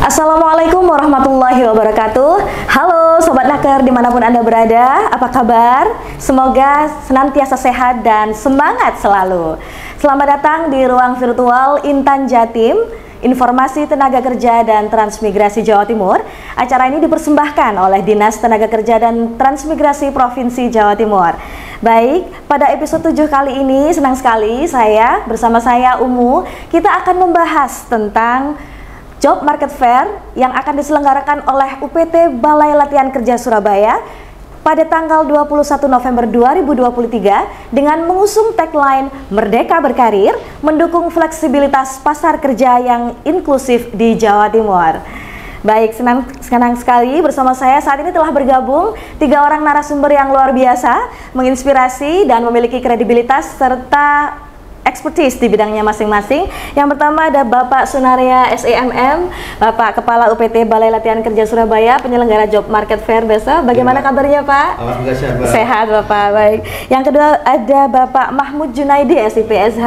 Assalamualaikum warahmatullahi wabarakatuh. Halo Sobat Naker dimanapun Anda berada, apa kabar? Semoga senantiasa sehat dan semangat selalu. Selamat datang di ruang virtual Intan Jatim, Informasi Tenaga Kerja dan Transmigrasi Jawa Timur. Acara ini dipersembahkan oleh Dinas Tenaga Kerja dan Transmigrasi Provinsi Jawa Timur. Baik, pada episode 7 kali ini senang sekali bersama saya Umu, kita akan membahas tentang Job Market Fair yang akan diselenggarakan oleh UPT Balai Latihan Kerja Surabaya pada tanggal 21 November 2023 dengan mengusung tagline Merdeka Berkarir, mendukung fleksibilitas pasar kerja yang inklusif di Jawa Timur. Baik, senang sekali bersama saya saat ini telah bergabung 3 orang narasumber yang luar biasa, menginspirasi dan memiliki kredibilitas serta expertise di bidangnya masing-masing. Yang pertama ada Bapak Sunaria SEMM, Bapak Kepala UPT Balai Latihan Kerja Surabaya, penyelenggara Job Market Fair besok. Bagaimana kabarnya Pak? Alhamdulillah sehat, Pak. Sehat Bapak, baik. Yang kedua ada Bapak Mahmud Junaidi SIPSH.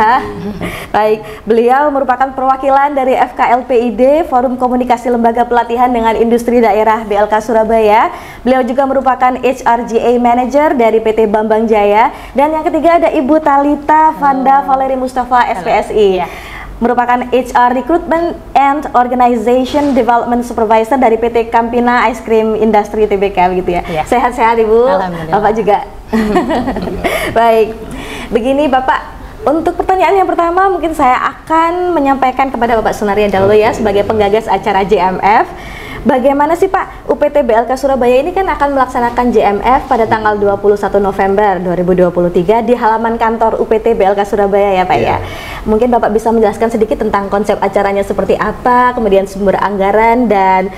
Baik, beliau merupakan perwakilan dari FKLPID, Forum Komunikasi Lembaga Pelatihan dengan Industri Daerah BLK Surabaya. Beliau juga merupakan HRGA Manager dari PT Bambang Jaya. Dan yang ketiga ada Ibu Talita Vanda Valeri Mustafa SPSI, merupakan HR Recruitment and Organization Development Supervisor dari PT Campina Ice Cream Industry Tbk, gitu ya. Sehat-sehat Ibu, Bapak juga. Baik, begini Bapak, untuk pertanyaan yang pertama mungkin saya akan menyampaikan kepada Bapak Sunaria dahulu ya, sebagai penggagas acara JMF. Bagaimana sih Pak, UPT BLK Surabaya ini kan akan melaksanakan JMF pada tanggal 21 November 2023 di halaman kantor UPT BLK Surabaya ya Pak ya. Mungkin Bapak bisa menjelaskan sedikit tentang konsep acaranya seperti apa, kemudian sumber anggaran, dan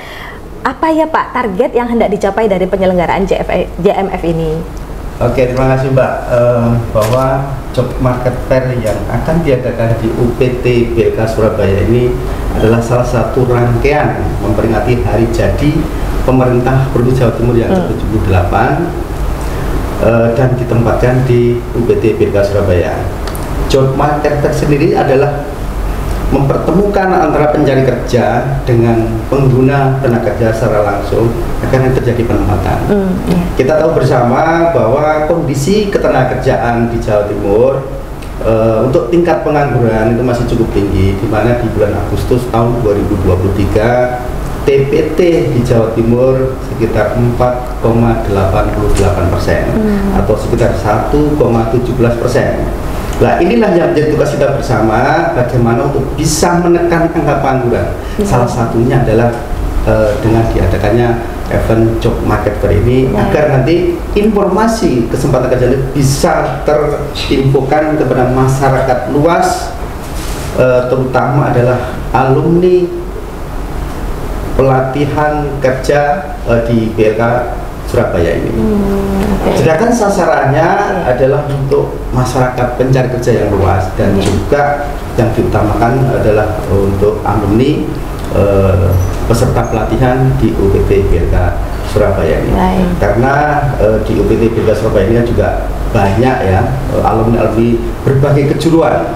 apa ya Pak target yang hendak dicapai dari penyelenggaraan JMF ini? Oke, terima kasih Mbak. Bahwa Job Market Fair yang akan diadakan di UPT BLK Surabaya ini adalah salah satu rangkaian memperingati hari jadi pemerintah Provinsi Jawa Timur yang ke-78 dan ditempatkan di UPT BLK Surabaya. Job Market Fair sendiri adalah mempertemukan antara pencari kerja dengan pengguna tenaga kerja secara langsung akan terjadi penempatan. Kita tahu bersama bahwa kondisi ketenagakerjaan di Jawa Timur untuk tingkat pengangguran itu masih cukup tinggi, di mana di bulan Agustus tahun 2023 TPT di Jawa Timur sekitar 4,88% atau sekitar 1,17%. Nah, inilah yang menjadi tugas kita bersama, bagaimana untuk bisa menekan angka pengangguran. Salah satunya adalah dengan diadakannya event Job Market Fair ini, agar nanti informasi kesempatan kerja bisa terinfokan kepada masyarakat luas, terutama adalah alumni pelatihan kerja di BLK Surabaya ini. Sedangkan sasarannya adalah untuk masyarakat pencari kerja yang luas, dan juga yang diutamakan adalah untuk alumni peserta pelatihan di UPT BLK Surabaya ini. Karena di UPT BLK Surabaya ini kan juga banyak ya alumni-alumni berbagai kejuruan.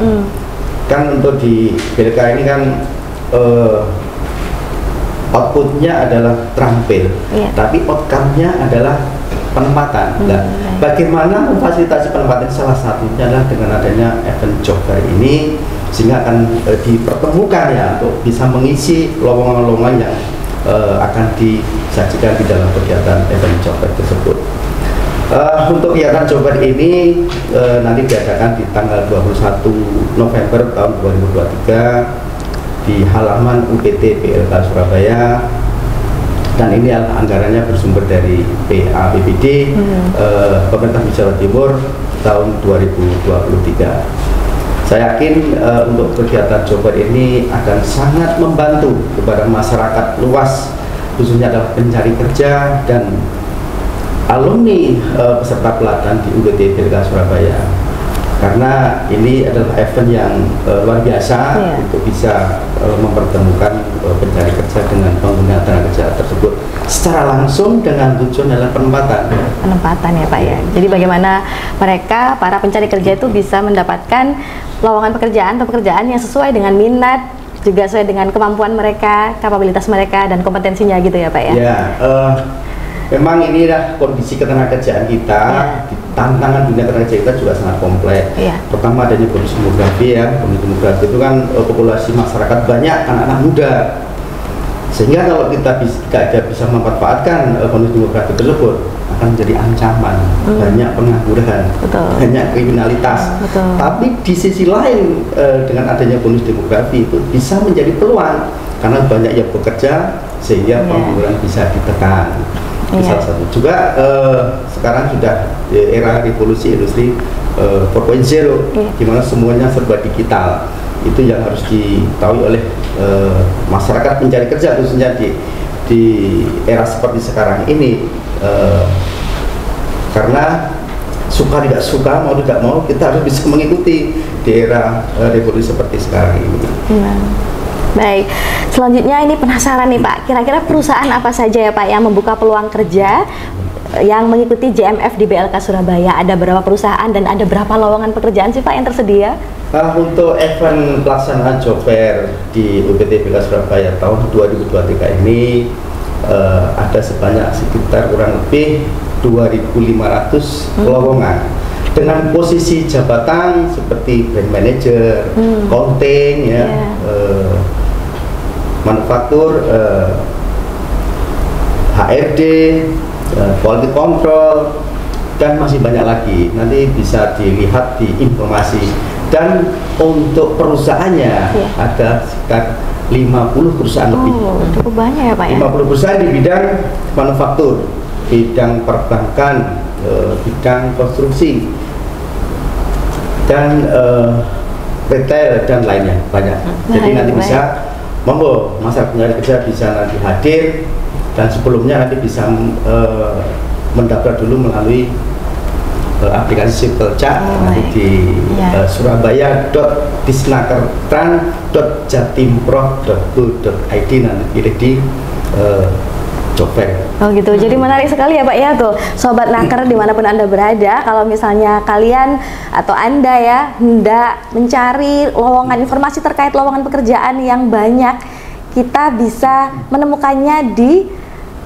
Kan untuk di BLK ini kan outputnya adalah terampil, tapi outcome-nya adalah penempatan. Nah, bagaimana memfasilitasi penempatan? Salah satunya adalah dengan adanya event job fair ini, sehingga akan dipertemukan ya untuk bisa mengisi lowongan-lowongan yang akan disajikan di dalam kegiatan event job fair tersebut. Untuk kegiatan job fair ini nanti diadakan di tanggal 21 November tahun 2023 di halaman UPT BLK Surabaya, dan ini anggarannya bersumber dari PAPBD Pemerintah Jawa Timur tahun 2023. Saya yakin untuk kegiatan job fair ini akan sangat membantu kepada masyarakat luas, khususnya adalah pencari kerja dan alumni peserta pelatihan di UPT BLK Surabaya. Karena ini adalah event yang luar biasa untuk bisa mempertemukan pencari kerja dengan pengguna tenaga kerja tersebut secara langsung, dengan tujuan adalah penempatan. Penempatan ya Pak ya. Jadi bagaimana mereka, para pencari kerja itu bisa mendapatkan lowongan pekerjaan atau pekerjaan yang sesuai dengan minat juga sesuai dengan kemampuan mereka, kapabilitas mereka dan kompetensinya gitu ya Pak ya? Ya, memang inilah kondisi ketenagakerjaan kita, tantangan dunia ketenagakerjaan kita juga sangat kompleks. Pertama adanya bonus demografi ya, bonus demografi itu kan populasi masyarakat banyak anak-anak muda, sehingga kalau kita tidak bisa memanfaatkan bonus demografi tersebut akan menjadi ancaman, banyak pengangguran, banyak kriminalitas. Tapi di sisi lain dengan adanya bonus demografi itu bisa menjadi peluang karena banyak yang bekerja sehingga pengangguran bisa ditekan. Salah satu juga sekarang sudah era revolusi industri 4.0 di mana semuanya serba digital. Itu yang harus diketahui oleh masyarakat pencari kerja khususnya di era seperti sekarang ini, karena suka tidak suka, mau tidak mau kita harus bisa mengikuti di era revolusi seperti sekarang ini. Baik, selanjutnya ini penasaran nih Pak, kira-kira perusahaan apa saja ya Pak yang membuka peluang kerja yang mengikuti JMF di BLK Surabaya? Ada berapa perusahaan dan ada berapa lowongan pekerjaan sih Pak yang tersedia? Untuk event pelaksanaan job fair di UPT BLK Surabaya tahun 2023 ini ada sebanyak sekitar kurang lebih 2.500 lowongan dengan posisi jabatan seperti brand manager, accounting, manufaktur, HRD, quality control, dan masih banyak lagi. Nanti bisa dilihat di informasi. Dan untuk perusahaannya ada sekitar 50 perusahaan lebih. Cukup banyak ya Pak ya? 50 perusahaan di bidang manufaktur, bidang perbankan, bidang konstruksi, dan retail dan lainnya banyak. Jadi nanti bisa, monggo masyarakat pencari kerja bisa nanti hadir, dan sebelumnya nanti bisa mendaftar dulu melalui aplikasi Simpelcak nanti di surabaya.disnakertran.jatimprof.go.id, nanti pilih di job fair. Oh gitu, jadi menarik sekali ya Pak ya tuh Sobat Naker dimanapun Anda berada. Kalau misalnya kalian atau Anda ya hendak mencari lowongan informasi terkait lowongan pekerjaan yang banyak, kita bisa menemukannya di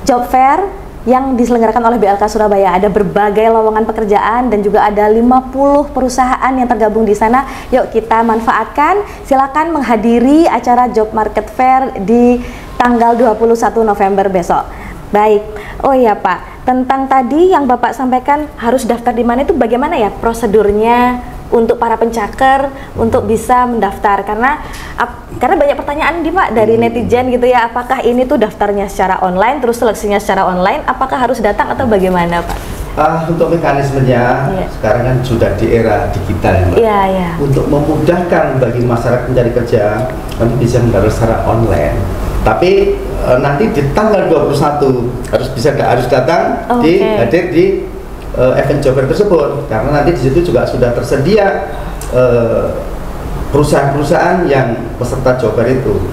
job fair yang diselenggarakan oleh BLK Surabaya. Ada berbagai lowongan pekerjaan dan juga ada 50 perusahaan yang tergabung di sana. Yuk kita manfaatkan, silakan menghadiri acara Job Market Fair di tanggal 21 November besok. Baik, oh iya Pak, tentang tadi yang Bapak sampaikan harus daftar di mana, itu bagaimana ya prosedurnya untuk para pencaker untuk bisa mendaftar? Karena banyak pertanyaan nih Pak dari netizen gitu ya, apakah ini tuh daftarnya secara online, terus seleksinya secara online, apakah harus datang atau bagaimana Pak? Untuk mekanismenya sekarang kan sudah di era digital ya Mbak. Untuk memudahkan bagi masyarakat pencari kerja, nanti bisa mendaftar secara online. Tapi nanti di tanggal 21 harus datang hadir di event job fair tersebut, karena nanti di situ juga sudah tersedia perusahaan-perusahaan yang peserta job fair itu.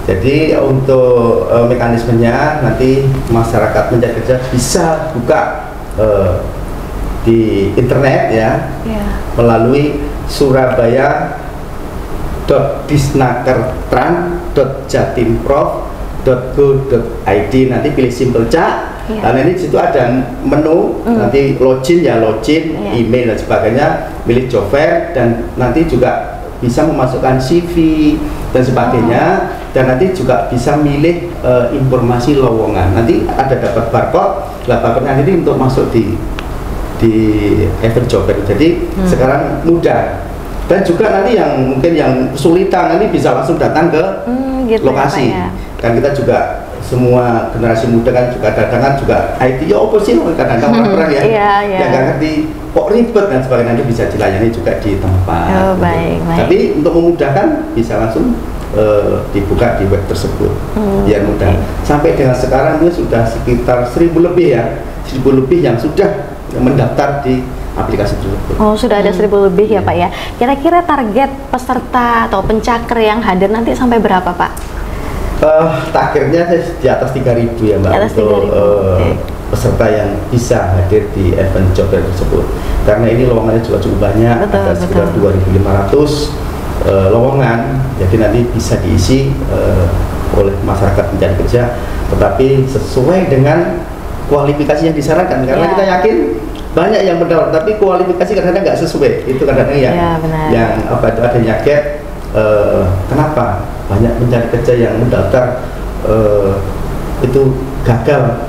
Jadi untuk mekanismenya nanti masyarakat pencari kerja bisa buka di internet melalui surabaya.disnakertran.jatimprof.go.id, nanti pilih Simpelcak. Dan ini di situ ada menu, nanti login, email dan sebagainya, pilih job fair, dan nanti juga bisa memasukkan CV dan sebagainya, dan nanti juga bisa milih informasi lowongan. Nanti ada dapat barcode, barcode nanti untuk masuk di event job fair. Jadi sekarang mudah, dan juga nanti yang mungkin yang kesulitan nanti bisa langsung datang ke lokasi. Dan kita juga semua generasi muda kan juga kadang-kadang juga IT ya apa sih kadang-kadang orang yang nggak ngerti kok ribet dan sebagainya, nanti bisa dilayani juga di tempat. Tapi untuk memudahkan bisa langsung dibuka di web tersebut biar mudah. Sampai dengan sekarang ini sudah sekitar 1.000 lebih ya, 1.000 lebih yang sudah mendaftar di aplikasi tersebut. Oh, sudah ada 1.000 lebih ya Pak ya. Kira-kira target peserta atau pencaker yang hadir nanti sampai berapa Pak? Targetnya di atas 3.000 ya Mbak, untuk peserta yang bisa hadir di event job fair tersebut. Karena ini lowongannya juga cukup banyak, ada sekitar 2.500 lowongan, jadi nanti bisa diisi oleh masyarakat pencari kerja, tetapi sesuai dengan kualifikasi yang disarankan, karena kita yakin banyak yang mendaftar tapi kualifikasi kadang-kadang nggak sesuai, itu kadang-kadang yang apa itu adanya gap. Kenapa banyak pencari kerja yang mendaftar itu gagal,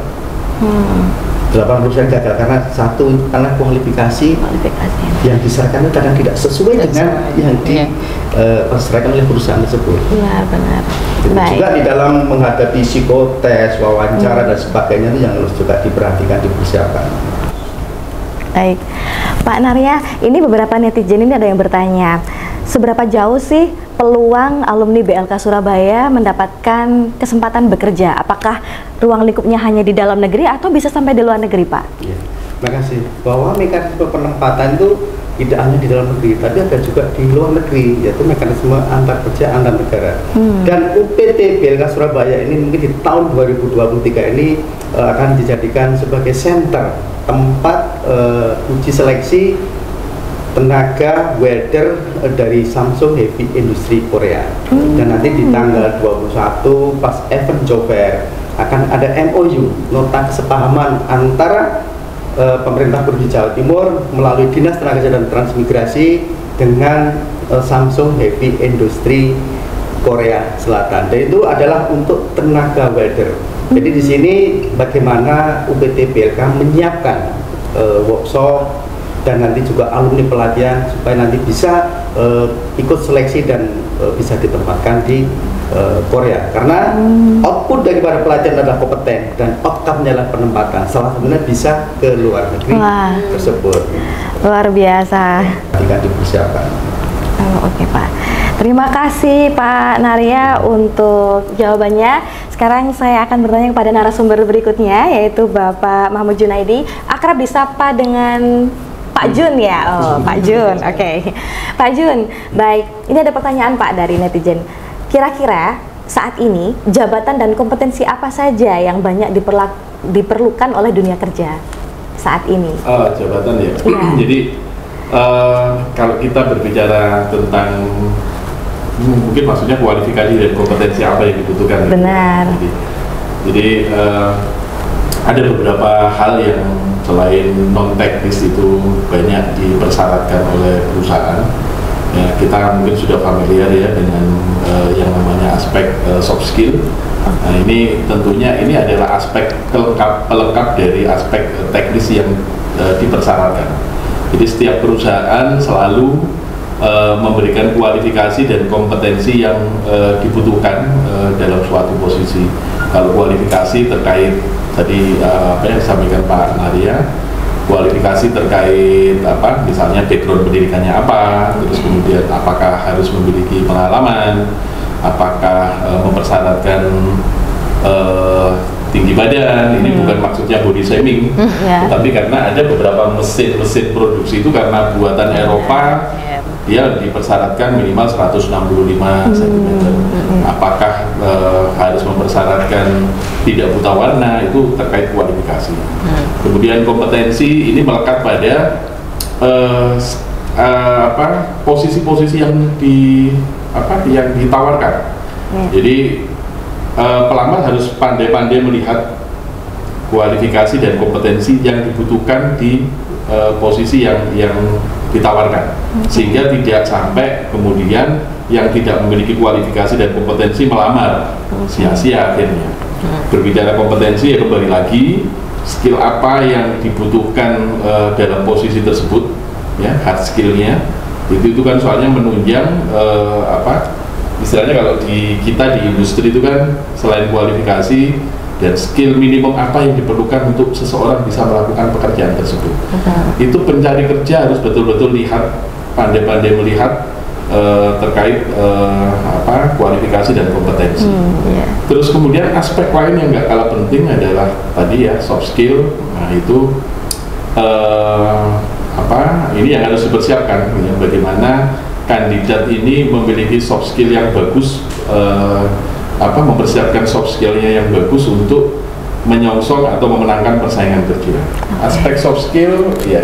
80% gagal karena kualifikasi yang diserahkan kadang tidak sesuai dengan yang diserahkan oleh perusahaan tersebut. Benar. Juga di dalam menghadapi psikotes, wawancara dan sebagainya itu yang harus juga diperhatikan, dipersiapkan. Baik, Pak Narya, ini beberapa netizen ini ada yang bertanya, seberapa jauh sih peluang alumni BLK Surabaya mendapatkan kesempatan bekerja? Apakah ruang lingkupnya hanya di dalam negeri atau bisa sampai di luar negeri, Pak? Ya, terima kasih. Bahwa mekanisme penempatan itu tidak hanya di dalam negeri, tapi ada juga di luar negeri, yaitu mekanisme antar kerja antar negara. Dan UPT BLK Surabaya ini mungkin di tahun 2023 ini akan dijadikan sebagai center tempat uji seleksi tenaga welder dari Samsung Heavy Industry Korea. Dan nanti di tanggal 21 pas event job fair akan ada MOU, nota kesepahaman antara pemerintah Provinsi Jawa Timur melalui Dinas Tenaga Kerja dan Transmigrasi dengan Samsung Heavy Industry Korea Selatan. Dan itu adalah untuk tenaga welder. Jadi di sini bagaimana UPT BLK menyiapkan workshop dan nanti juga alumni pelatihan supaya nanti bisa ikut seleksi dan bisa ditempatkan di Korea, karena output daripada pelatihan adalah kompeten dan outcome-nya adalah penempatan, salah satunya bisa ke luar negeri tersebut. Luar biasa. Tidak dipersiapkan. Oke, Pak. Terima kasih Pak Narya untuk jawabannya. Sekarang saya akan bertanya kepada narasumber berikutnya, yaitu Bapak Mahmud Junaidi, akrab disapa dengan Pak Jun ya. Oh, Pak Jun. Oke. Pak Jun, baik. Ini ada pertanyaan Pak dari netizen. Kira-kira saat ini jabatan dan kompetensi apa saja yang banyak diperlukan oleh dunia kerja saat ini? Jabatan ya. Jadi kalau kita berbicara tentang mungkin maksudnya kualifikasi dan kompetensi apa yang dibutuhkan. Benar. Jadi ada beberapa hal yang selain non teknis itu banyak dipersyaratkan oleh perusahaan. Ya, kita mungkin sudah familiar ya dengan yang namanya aspek soft skill. Nah, ini tentunya ini adalah aspek pelengkap dari aspek teknis yang dipersyaratkan. Jadi setiap perusahaan selalu memberikan kualifikasi dan kompetensi yang dibutuhkan dalam suatu posisi. Kalau kualifikasi terkait tadi apa yang disampaikan Pak Narya, kualifikasi terkait apa, misalnya background pendidikannya apa, terus kemudian apakah harus memiliki pengalaman, apakah mempersyaratkan tinggi badan. Ini bukan maksudnya body shaming, tetapi karena ada beberapa mesin produksi itu karena buatan Eropa, dia dipersyaratkan minimal 165 cm. Apakah harus mempersyaratkan tidak buta warna, itu terkait kualifikasi. Kemudian kompetensi ini melekat pada posisi-posisi yang ditawarkan. Jadi pelamar harus pandai-pandai melihat kualifikasi dan kompetensi yang dibutuhkan di posisi yang ditawarkan, sehingga tidak sampai kemudian yang tidak memiliki kualifikasi dan kompetensi melamar sia-sia akhirnya. Berbicara kompetensi ya kembali lagi skill apa yang dibutuhkan dalam posisi tersebut, ya hard skillnya itu kan soalnya menunjang istilahnya kalau kita di industri itu kan selain kualifikasi dan skill minimum apa yang diperlukan untuk seseorang bisa melakukan pekerjaan tersebut. Itu pencari kerja harus betul-betul pandai-pandai melihat terkait kualifikasi dan kompetensi. Terus kemudian aspek lain yang nggak kalah penting adalah tadi ya soft skill. Nah itu ini yang harus dipersiapkan, ya, bagaimana kandidat ini memiliki soft skill yang bagus, mempersiapkan soft skillnya yang bagus untuk menyongsong atau memenangkan persaingan kerja. Aspek soft skill ya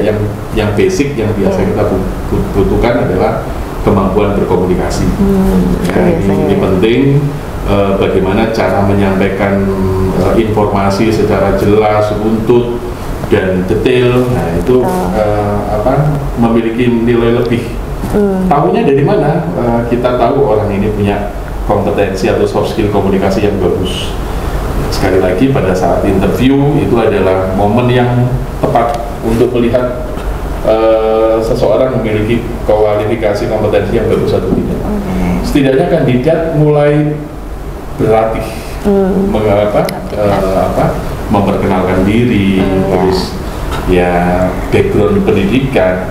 yang basic yang biasa kita butuhkan adalah kemampuan berkomunikasi. Ini penting. Bagaimana cara menyampaikan informasi secara jelas, runtut dan detail. Nah itu memiliki nilai lebih. Tahunya dari mana? Kita tahu orang ini punya kompetensi atau soft skill komunikasi yang bagus. Sekali lagi, pada saat interview itu adalah momen yang tepat untuk melihat seseorang memiliki kualifikasi kompetensi yang bagus atau tidak. Setidaknya kandidat mulai berlatih memperkenalkan diri, terus ya background pendidikan,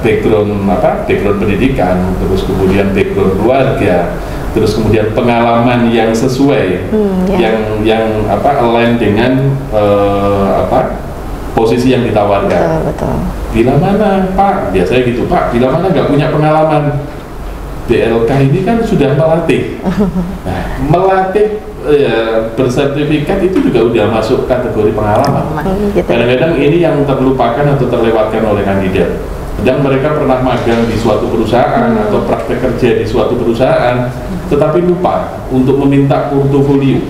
terus kemudian background keluarga, terus kemudian pengalaman yang sesuai, yang align dengan posisi yang ditawarkan. Betul. Bila mana Pak, biasanya gitu Pak, bila mana nggak punya pengalaman, BLK ini kan sudah melatih. Nah, melatih bersertifikat itu juga udah masuk kategori pengalaman. Kadang-kadang ini yang terlupakan atau terlewatkan oleh kandidat. Kadang mereka pernah magang di suatu perusahaan atau praktek kerja di suatu perusahaan, tetapi lupa untuk meminta portofolio.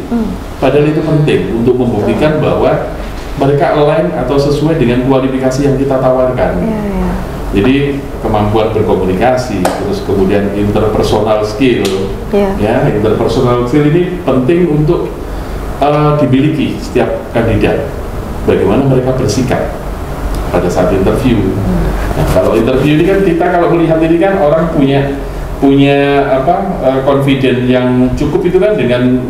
Padahal itu penting untuk membuktikan bahwa mereka align atau sesuai dengan kualifikasi yang kita tawarkan. Jadi kemampuan berkomunikasi, terus kemudian interpersonal skill, interpersonal skill ini penting untuk dimiliki setiap kandidat. Bagaimana mereka bersikap pada saat interview. Nah, kalau interview ini kan kita kalau melihat ini kan orang punya confident yang cukup itu kan dengan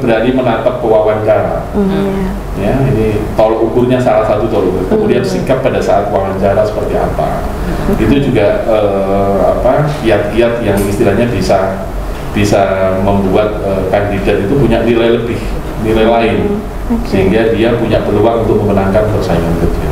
berani menatap pewawancara. Ya, ini tolok ukurnya salah satu tolok ukur. Kemudian sikap pada saat wawancara seperti apa. Itu juga kiat-kiat yang istilahnya bisa membuat kandidat itu punya nilai lebih, nilai lain, sehingga dia punya peluang untuk memenangkan persaingan kerja.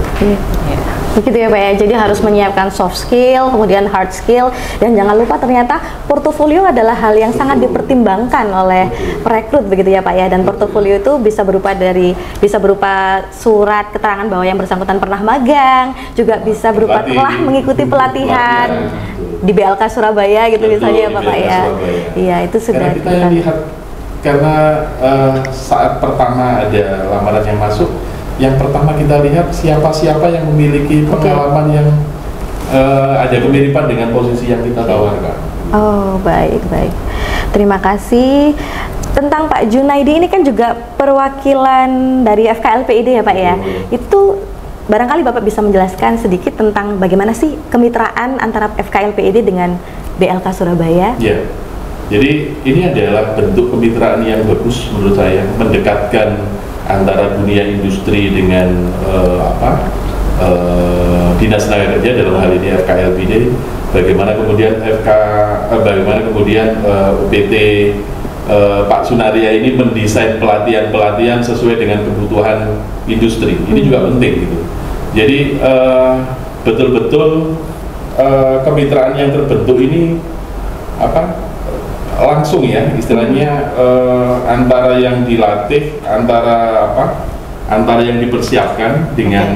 Begitu ya Pak ya, jadi harus menyiapkan soft skill, kemudian hard skill, dan jangan lupa ternyata portofolio adalah hal yang sangat dipertimbangkan oleh perekrut begitu ya Pak ya. Dan portofolio itu bisa berupa surat keterangan bahwa yang bersangkutan pernah magang, juga bisa berupa telah mengikuti pelatihan di BLK Surabaya gitu misalnya ya Pak ya. Iya, itu sudah kita lihat karena saat pertama ada lamaran yang masuk, yang pertama kita lihat siapa-siapa yang memiliki pengalaman yang ada kemiripan dengan posisi yang kita tawarkan. Oh, baik. Terima kasih. Tentang Pak Junaidi ini kan juga perwakilan dari FKLPID ya Pak ya. Itu barangkali Bapak bisa menjelaskan sedikit tentang bagaimana sih kemitraan antara FKLPID dengan BLK Surabaya? Ya. Jadi ini adalah bentuk kemitraan yang bagus menurut saya, mendekatkan antara dunia industri dengan Dinas Tenaga Kerja, dalam hal ini FKLPID, bagaimana kemudian UPT Pak Sunaria ini mendesain pelatihan sesuai dengan kebutuhan industri. Ini juga penting gitu. Jadi betul-betul kemitraan yang terbentuk ini langsung ya, istilahnya antara yang dilatih, antara yang dipersiapkan dengan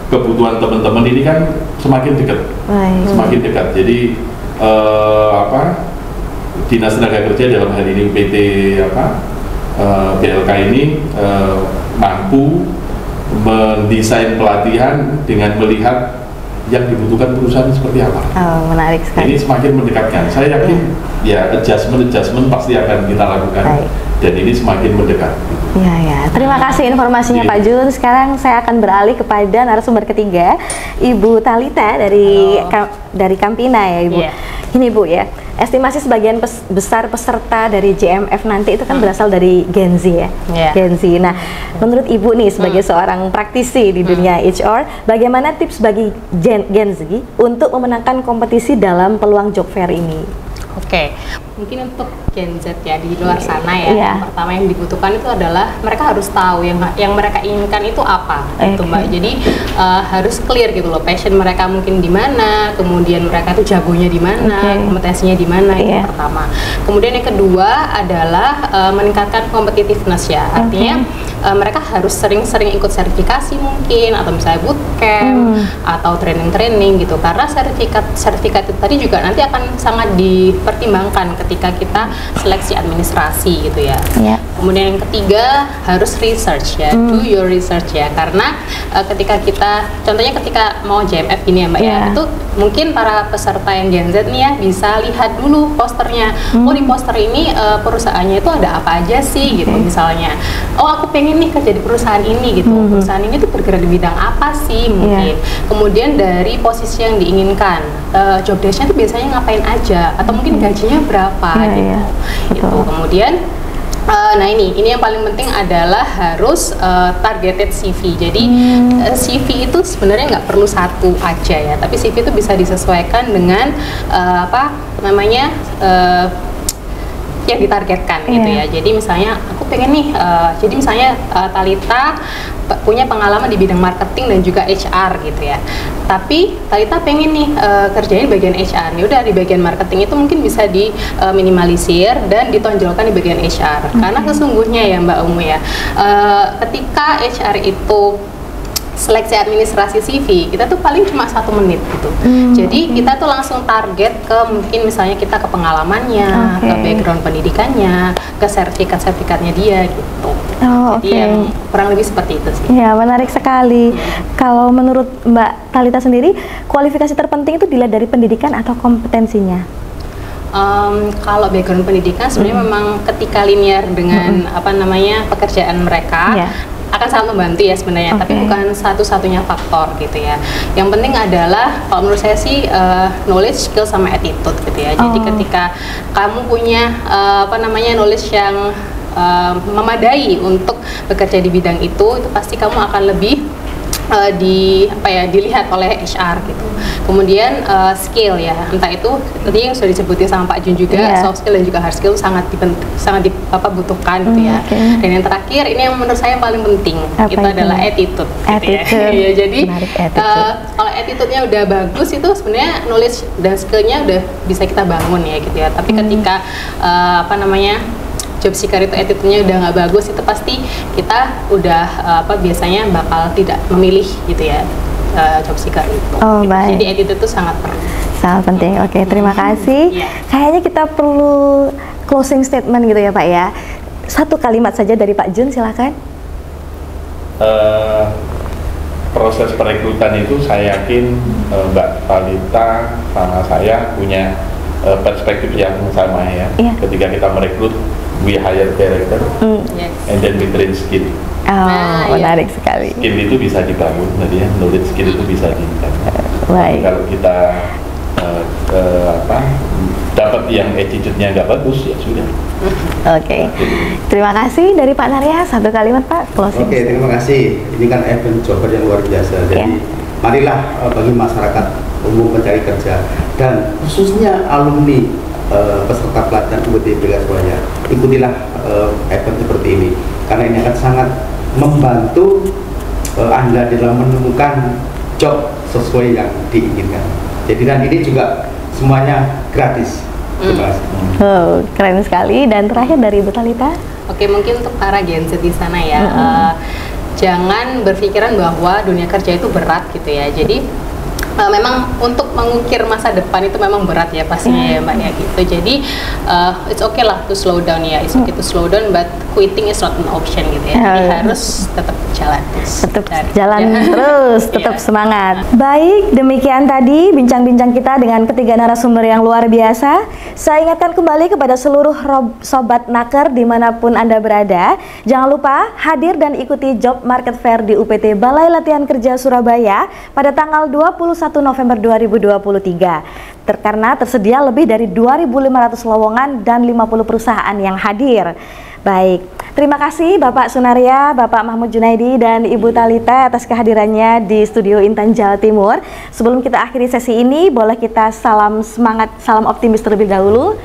kebutuhan teman-teman ini kan semakin dekat. Jadi Dinas Tenaga Kerja dalam hal ini PT BLK ini mampu mendesain pelatihan dengan melihat yang dibutuhkan perusahaan seperti apa. Oh, menarik sekali. Ini semakin mendekatkan. Saya yakin ya adjustment pasti akan kita lakukan. Dan ini semakin mendekat. Ya. Terima kasih informasinya Pak Jun. Sekarang saya akan beralih kepada narasumber ketiga, Ibu Talita dari Campina ya Ibu. Ini Bu ya, estimasi sebagian besar peserta dari JMF nanti itu kan berasal dari Gen Z ya. Gen Z. Nah, menurut Ibu nih sebagai seorang praktisi di dunia HR, bagaimana tips bagi Gen Z untuk memenangkan kompetisi dalam peluang job fair ini? Oke, mungkin untuk Gen Z ya di luar sana ya, yang pertama yang dibutuhkan itu adalah mereka harus tahu yang mereka inginkan itu apa, gitu Mbak. Jadi harus clear gitu loh, passion mereka mungkin di mana, kemudian mereka tuh jagonya di mana, kompetensinya di mana, itu pertama. Kemudian yang kedua adalah meningkatkan competitiveness ya, artinya mereka harus sering-sering ikut sertifikasi mungkin, atau misalnya bootcamp atau training-training gitu, karena sertifikat itu tadi juga nanti akan sangat dipertimbangkan ketika kita seleksi administrasi gitu ya. Kemudian yang ketiga harus research ya, do your research ya, karena ketika kita, contohnya ketika mau JMF ini ya Mbak ya, itu mungkin para peserta yang Gen Z nih ya bisa lihat dulu posternya. Oh, di poster ini perusahaannya itu ada apa aja sih gitu misalnya. Oh, aku pengen nih kerja di perusahaan ini gitu. Perusahaan ini tuh bergerak di bidang apa sih mungkin. Kemudian dari posisi yang diinginkan, job desk-nya tuh biasanya ngapain aja, atau mungkin gajinya berapa gitu. Gitu. Kemudian nah ini yang paling penting adalah harus targeted CV. Jadi CV itu sebenarnya nggak perlu satu aja ya, tapi CV itu bisa disesuaikan dengan apa namanya yang ditargetkan gitu ya. Jadi misalnya aku pengen nih, jadi misalnya Thalita punya pengalaman di bidang marketing dan juga HR gitu ya. Tapi Thalita pengen nih kerjain bagian HR. Ya udah, di bagian marketing itu mungkin bisa diminimalisir dan ditonjolkan di bagian HR. Karena sesungguhnya ya Mbak Umu ya, ketika HR itu seleksi administrasi CV, kita tuh paling cuma 1 menit gitu. Jadi kita tuh langsung target ke mungkin misalnya kita ke pengalamannya, ke background pendidikannya, ke sertifikatnya dia gitu. Jadi yang kurang lebih seperti itu sih. Ya, menarik sekali. Kalau menurut Mbak Thalita sendiri, kualifikasi terpenting itu dilihat dari pendidikan atau kompetensinya? Kalau background pendidikan sebenarnya memang ketika linear dengan apa namanya pekerjaan mereka, akan sangat membantu ya sebenarnya, tapi bukan satu-satunya faktor gitu ya. Yang penting adalah kalau menurut saya sih knowledge, skill sama attitude gitu ya. Jadi ketika kamu punya apa namanya knowledge yang memadai untuk bekerja di bidang itu pasti kamu akan lebih dilihat oleh HR gitu. Kemudian skill ya, entah itu tadi yang sudah disebutin sama Pak Jun juga, soft skill dan juga hard skill sangat dibutuhkan gitu ya. Dan yang terakhir ini yang menurut saya yang paling penting, itu adalah attitude. Gitu ya. Jadi kalau attitude-nya udah bagus itu sebenarnya knowledge dan skill-nya udah bisa kita bangun ya gitu ya. Tapi ketika apa namanya job seeker itu attitude-nya udah nggak bagus, itu pasti kita udah biasanya bakal tidak memilih gitu ya job seeker itu. Gitu. Jadi attitude itu sangat perlu. Sangat penting. Oke, terima kasih. Kayaknya kita perlu closing statement gitu ya Pak ya. 1 kalimat saja dari Pak Jun, silakan. Proses perekrutan itu saya yakin Mbak Thalita sama saya punya perspektif yang sama ya. Ketika kita merekrut, we hire character and then we train skill. Menarik sekali. Skill itu bisa dibangun, tadi ya, knowledge skill itu bisa dibangun. Kalau kita dapat yang attitude-nya nggak bagus, ya sudah. Terima kasih dari Pak Narya. 1 kalimat Pak, closing. Terima kasih. Ini kan event jobber yang luar biasa. Jadi marilah bagi masyarakat umum pencari kerja dan khususnya alumni peserta pelatihan UTBK Surabaya, ikutilah event seperti ini karena ini akan sangat membantu Anda dalam menemukan job sesuai yang diinginkan. Jadi dan ini juga semuanya gratis. Terima kasih. Keren sekali. Dan terakhir dari Ibu Thalita. Mungkin untuk para Gen Z di sana ya, jangan berpikiran bahwa dunia kerja itu berat gitu ya. Jadi memang untuk mengukir masa depan itu memang berat ya pastinya ya Mbak ya gitu. Jadi it's okay lah to slow down ya, it's okay to slow down, but quitting is not an option gitu ya. Jadi harus tetap jalan terus. Tetap semangat. Baik, demikian tadi bincang-bincang kita dengan ketiga narasumber yang luar biasa. Saya ingatkan kembali kepada seluruh sobat naker dimanapun Anda berada, jangan lupa hadir dan ikuti Job Market Fair di UPT Balai Latihan Kerja Surabaya pada tanggal 21 November 2023. Karena tersedia lebih dari 2.500 lowongan dan 50 perusahaan yang hadir. Baik, terima kasih Bapak Sunarya, Bapak Mahmud Junaidi, dan Ibu Thalita atas kehadirannya di studio Intan Jawa Timur. Sebelum kita akhiri sesi ini, boleh kita salam semangat, salam optimis terlebih dahulu.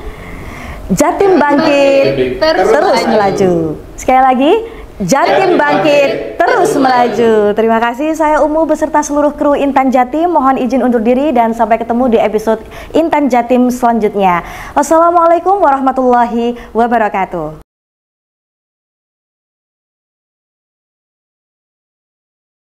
Jatim bangkit, terus melaju. Sekali lagi, Jatim bangkit, terus melaju. Terima kasih, saya Umu beserta seluruh kru Intan Jatim mohon izin undur diri dan sampai ketemu di episode Intan Jatim selanjutnya. Wassalamualaikum warahmatullahi wabarakatuh.